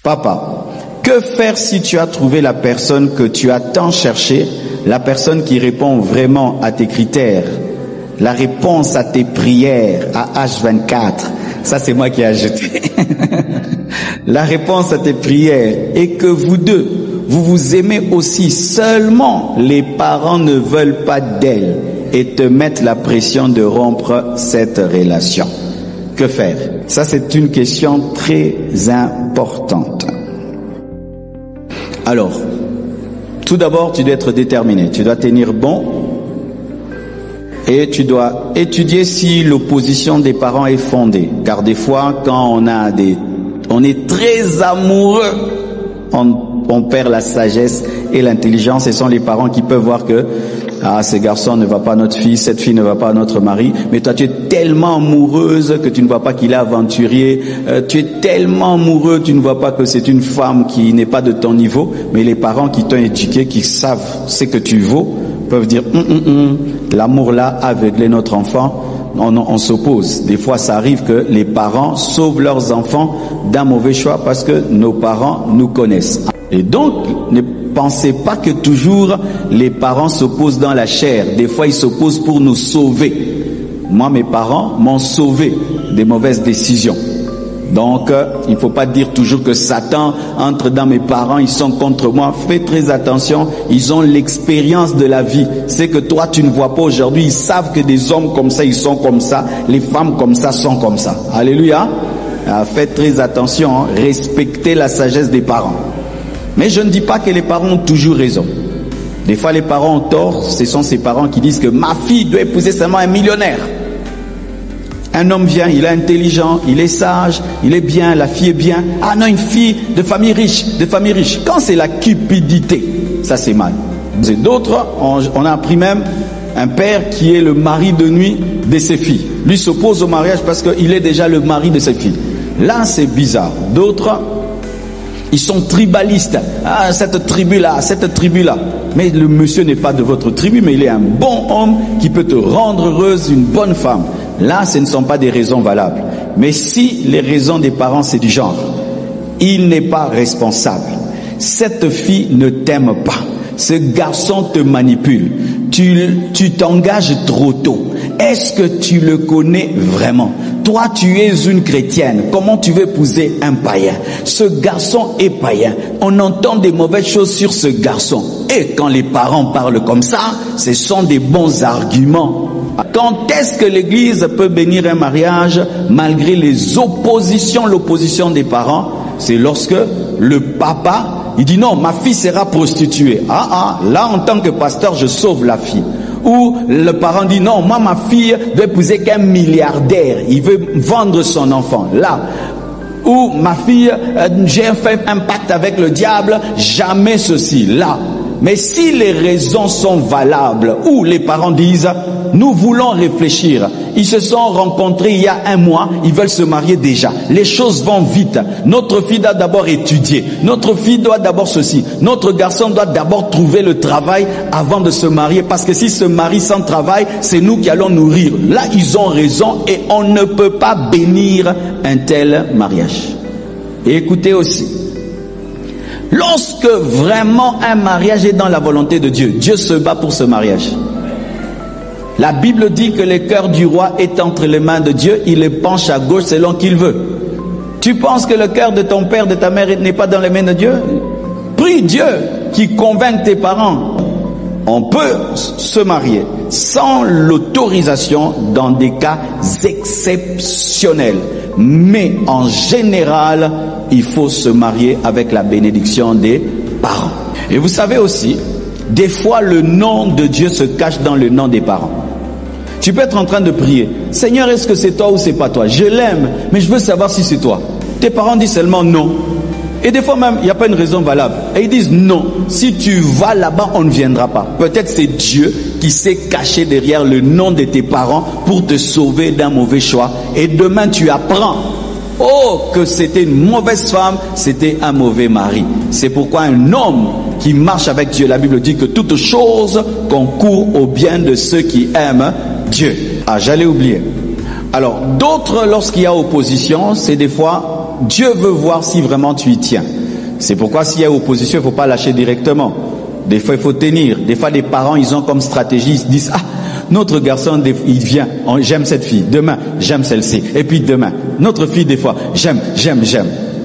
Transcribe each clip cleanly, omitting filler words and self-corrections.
Papa, que faire si tu as trouvé la personne que tu as tant cherché, la personne qui répond vraiment à tes critères, la réponse à tes prières à H24? Ça, c'est moi qui ai ajouté. La réponse à tes prières, et que vous deux, vous vous aimez aussi, seulement les parents ne veulent pas d'elle et te mettent la pression de rompre cette relation. Que faire? Ça, c'est une question très importante. Alors, tout d'abord, tu dois être déterminé, tu dois tenir bon et tu dois étudier si l'opposition des parents est fondée. Car des fois, quand on est très amoureux, on perd la sagesse et l'intelligence. Ce sont les parents qui peuvent voir que ce garçon ne va pas à notre fille, cette fille ne va pas à notre mari. Mais toi, tu es tellement amoureuse que tu ne vois pas qu'il est aventurier. Tu es tellement amoureux, tu ne vois pas que c'est une femme qui n'est pas de ton niveau. Mais les parents qui t'ont éduqué, qui savent ce que tu vaux, peuvent dire l'amour là a aveuglé notre enfant. On s'oppose. Des fois, ça arrive que les parents sauvent leurs enfants d'un mauvais choix parce que nos parents nous connaissent. Et donc, ne pensez pas que toujours les parents s'opposent dans la chair. Des fois, ils s'opposent pour nous sauver. Moi, mes parents m'ont sauvé des mauvaises décisions. Donc, il ne faut pas dire toujours que Satan entre dans mes parents, ils sont contre moi. Fais très attention, ils ont l'expérience de la vie. C'est que toi, tu ne vois pas aujourd'hui. Ils savent que des hommes comme ça, ils sont comme ça. Les femmes comme ça sont comme ça. Alléluia. Faites très attention, hein. Respectez la sagesse des parents. Mais je ne dis pas que les parents ont toujours raison. Des fois, les parents ont tort. Ce sont ces parents qui disent que ma fille doit épouser seulement un millionnaire. Un homme vient, il est intelligent, il est sage, il est bien, la fille est bien. Ah non, une fille de famille riche, de famille riche. Quand c'est la cupidité, ça c'est mal. Et d'autres, on a appris même un père qui est le mari de nuit de ses filles. Lui s'oppose au mariage parce qu'il est déjà le mari de ses filles. Là, c'est bizarre. D'autres, ils sont tribalistes. Ah, cette tribu-là, cette tribu-là. Mais le monsieur n'est pas de votre tribu, mais il est un bon homme qui peut te rendre heureuse, une bonne femme. Là, ce ne sont pas des raisons valables. Mais si les raisons des parents, c'est du genre, il n'est pas responsable. Cette fille ne t'aime pas. Ce garçon te manipule. Tu t'engages trop tôt. Est-ce que tu le connais vraiment? Toi, tu es une chrétienne. Comment tu veux épouser un païen? Ce garçon est païen. On entend des mauvaises choses sur ce garçon. Et quand les parents parlent comme ça, ce sont des bons arguments. Quand est-ce que l'Église peut bénir un mariage malgré les oppositions, l'opposition des parents? C'est lorsque le papa, il dit non, ma fille sera prostituée. Là en tant que pasteur, je sauve la fille. Ou le parent dit non, moi ma fille doit épouser qu'un milliardaire, il veut vendre son enfant. Là, ou ma fille, j'ai fait un pacte avec le diable, jamais ceci. Là. Mais si les raisons sont valables, ou les parents disent nous voulons réfléchir, ils se sont rencontrés il y a 1 mois, ils veulent se marier déjà, les choses vont vite, notre fille doit d'abord étudier, notre fille doit d'abord ceci, notre garçon doit d'abord trouver le travail avant de se marier, parce que s'il se marie sans travail, c'est nous qui allons nourrir. Là ils ont raison et on ne peut pas bénir un tel mariage. Et écoutez aussi, lorsque vraiment un mariage est dans la volonté de Dieu, Dieu se bat pour ce mariage. La Bible dit que le cœur du roi est entre les mains de Dieu, il le penche à gauche selon qu'il veut. Tu penses que le cœur de ton père, de ta mère n'est pas dans les mains de Dieu? Prie Dieu qui convainc tes parents. On peut se marier sans l'autorisation dans des cas exceptionnels. Mais en général, il faut se marier avec la bénédiction des parents. Et vous savez aussi, des fois le nom de Dieu se cache dans le nom des parents. Tu peux être en train de prier. Seigneur, est-ce que c'est toi ou c'est pas toi? Je l'aime, mais je veux savoir si c'est toi. Tes parents disent seulement non. Et des fois même, il n'y a pas une raison valable. Et ils disent non, si tu vas là-bas, on ne viendra pas. Peut-être c'est Dieu qui s'est caché derrière le nom de tes parents pour te sauver d'un mauvais choix. Et demain, tu apprends, oh, que c'était une mauvaise femme, c'était un mauvais mari. C'est pourquoi un homme qui marche avec Dieu, la Bible dit que toute chose concourt au bien de ceux qui aiment Dieu. Ah, j'allais oublier. Alors, d'autres, lorsqu'il y a opposition, c'est des fois Dieu veut voir si vraiment tu y tiens. C'est pourquoi s'il y a opposition, il ne faut pas lâcher directement. Des fois, il faut tenir. Des fois, les parents, ils ont comme stratégie, ils se disent, ah, notre garçon, il vient, j'aime cette fille. Demain, j'aime celle-ci. Et puis demain, notre fille, des fois, j'aime.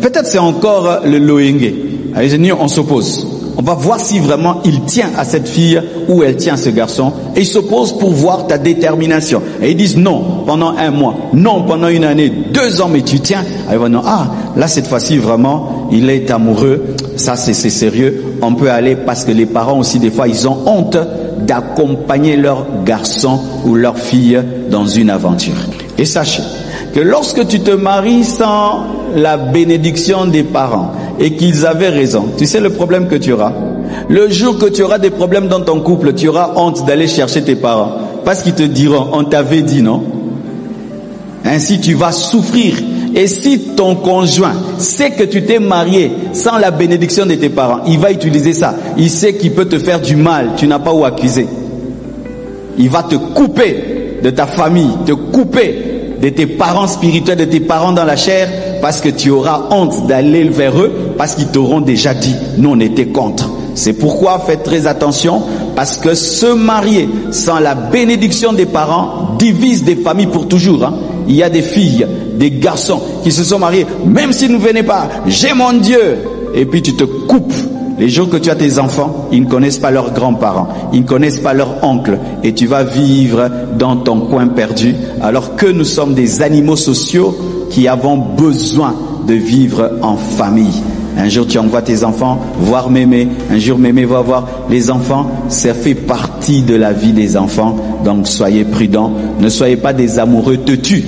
Peut-être c'est encore le loenge. Allez, on s'oppose. On va voir si vraiment il tient à cette fille ou elle tient à ce garçon. Et ils s'opposent pour voir ta détermination. Et ils disent non pendant 1 mois, non pendant 1 année, 2 ans, mais tu tiens. Alors, non, ah, là cette fois-ci vraiment, il est amoureux. Ça c'est sérieux. On peut aller parce que les parents aussi des fois ils ont honte d'accompagner leur garçon ou leur fille dans une aventure. Et sachez que lorsque tu te maries sans la bénédiction des parents et qu'ils avaient raison, tu sais le problème que tu auras. Le jour que tu auras des problèmes dans ton couple, tu auras honte d'aller chercher tes parents parce qu'ils te diront, on t'avait dit non. Ainsi tu vas souffrir. Et si ton conjoint sait que tu t'es marié sans la bénédiction de tes parents, il va utiliser ça. Il sait qu'il peut te faire du mal, tu n'as pas où accuser. Il va te couper de ta famille, te couper de tes parents spirituels, de tes parents dans la chair, parce que tu auras honte d'aller vers eux, parce qu'ils t'auront déjà dit, nous on était contre. C'est pourquoi faites très attention, parce que se marier sans la bénédiction des parents divise des familles pour toujours. Hein. Il y a des filles, des garçons qui se sont mariés, même s'ils ne venaient pas, j'ai mon Dieu. Et puis tu te coupes. Les jours que tu as tes enfants, ils ne connaissent pas leurs grands-parents, ils ne connaissent pas leurs oncles, et tu vas vivre dans ton coin perdu, alors que nous sommes des animaux sociaux qui avons besoin de vivre en famille. Un jour tu envoies tes enfants voir mémé, un jour mémé va voir les enfants, ça fait partie de la vie des enfants, donc soyez prudents, ne soyez pas des amoureux têtus.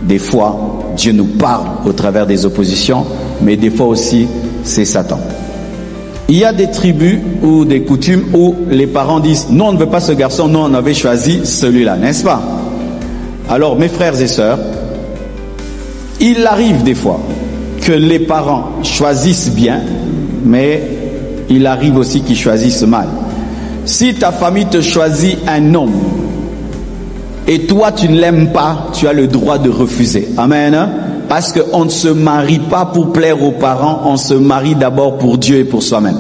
Des fois, Dieu nous parle au travers des oppositions, mais des fois aussi, c'est Satan. Il y a des tribus ou des coutumes où les parents disent « Non, on ne veut pas ce garçon, nous on avait choisi celui-là, n'est-ce pas ?» Alors, mes frères et sœurs, il arrive des fois que les parents choisissent bien, mais il arrive aussi qu'ils choisissent mal. Si ta famille te choisit un homme, et toi tu ne l'aimes pas, tu as le droit de refuser. Amen. Parce qu'on ne se marie pas pour plaire aux parents, on se marie d'abord pour Dieu et pour soi-même.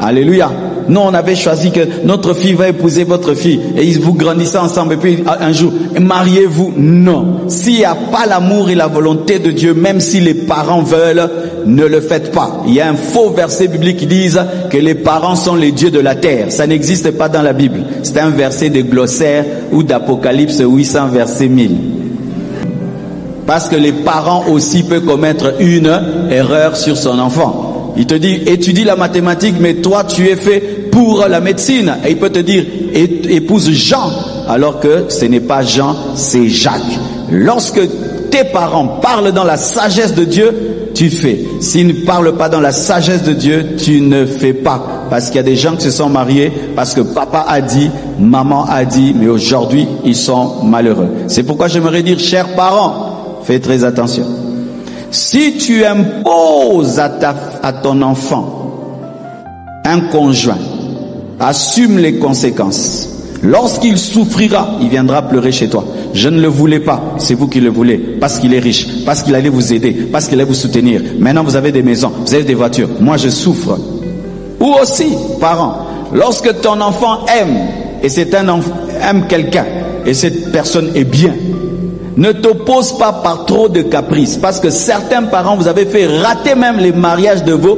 Alléluia. Nous, on avait choisi que notre fille va épouser votre fille et vous grandissez ensemble et puis un jour, mariez-vous. Non. S'il n'y a pas l'amour et la volonté de Dieu, même si les parents veulent, ne le faites pas. Il y a un faux verset biblique qui dit que les parents sont les dieux de la terre. Ça n'existe pas dans la Bible. C'est un verset de glossaire ou d'Apocalypse 800 verset 1000. Parce que les parents aussi peuvent commettre une erreur sur son enfant. Il te dit, étudie la mathématique, mais toi tu es fait pour la médecine. Et il peut te dire, épouse Jean, alors que ce n'est pas Jean, c'est Jacques. Lorsque tes parents parlent dans la sagesse de Dieu, tu fais. S'ils ne parlent pas dans la sagesse de Dieu, tu ne fais pas. Parce qu'il y a des gens qui se sont mariés parce que papa a dit, maman a dit, mais aujourd'hui ils sont malheureux. C'est pourquoi j'aimerais dire, chers parents, fais très attention. Si tu imposes à ton enfant un conjoint, assume les conséquences. Lorsqu'il souffrira, il viendra pleurer chez toi. Je ne le voulais pas, c'est vous qui le voulez, parce qu'il est riche, parce qu'il allait vous aider, parce qu'il allait vous soutenir. Maintenant vous avez des maisons, vous avez des voitures. Moi je souffre. Ou aussi, parents, lorsque ton enfant aime, et c'est un enfant, aime quelqu'un, et cette personne est bien, ne t'oppose pas par trop de caprices, parce que certains parents, vous avez fait rater même les mariages de vos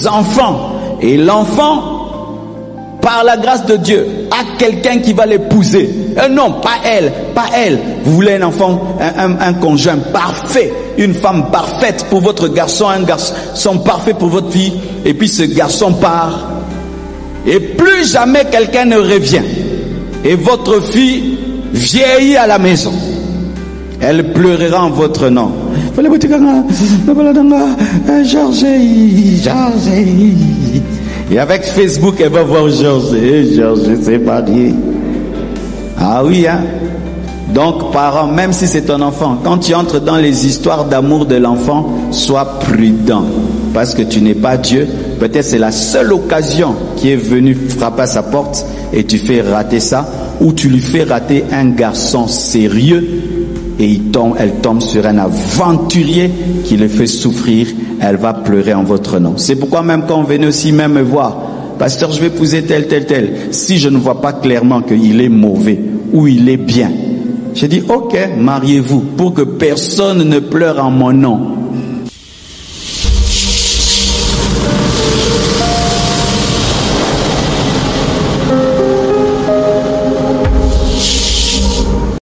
enfants. Et l'enfant, par la grâce de Dieu, a quelqu'un qui va l'épouser. Non, pas elle, pas elle. Vous voulez un enfant, un conjoint parfait, une femme parfaite pour votre garçon, un garçon parfait pour votre fille. Et puis ce garçon part. Et plus jamais quelqu'un ne revient. Et votre fille vieillit à la maison. Elle pleurera en votre nom. Et avec Facebook, elle va voir Georges. Georges s'est marié. Ah oui, hein. Donc, parents, même si c'est ton enfant, quand tu entres dans les histoires d'amour de l'enfant, sois prudent. Parce que tu n'es pas Dieu. Peut-être c'est la seule occasion qui est venue frapper à sa porte et tu fais rater ça. Ou tu lui fais rater un garçon sérieux et elle tombe sur un aventurier qui le fait souffrir, elle va pleurer en votre nom. C'est pourquoi même quand on venait aussi même me voir, pasteur, je vais épouser tel, si je ne vois pas clairement qu'il est mauvais ou il est bien, j'ai dit ok, mariez-vous pour que personne ne pleure en mon nom.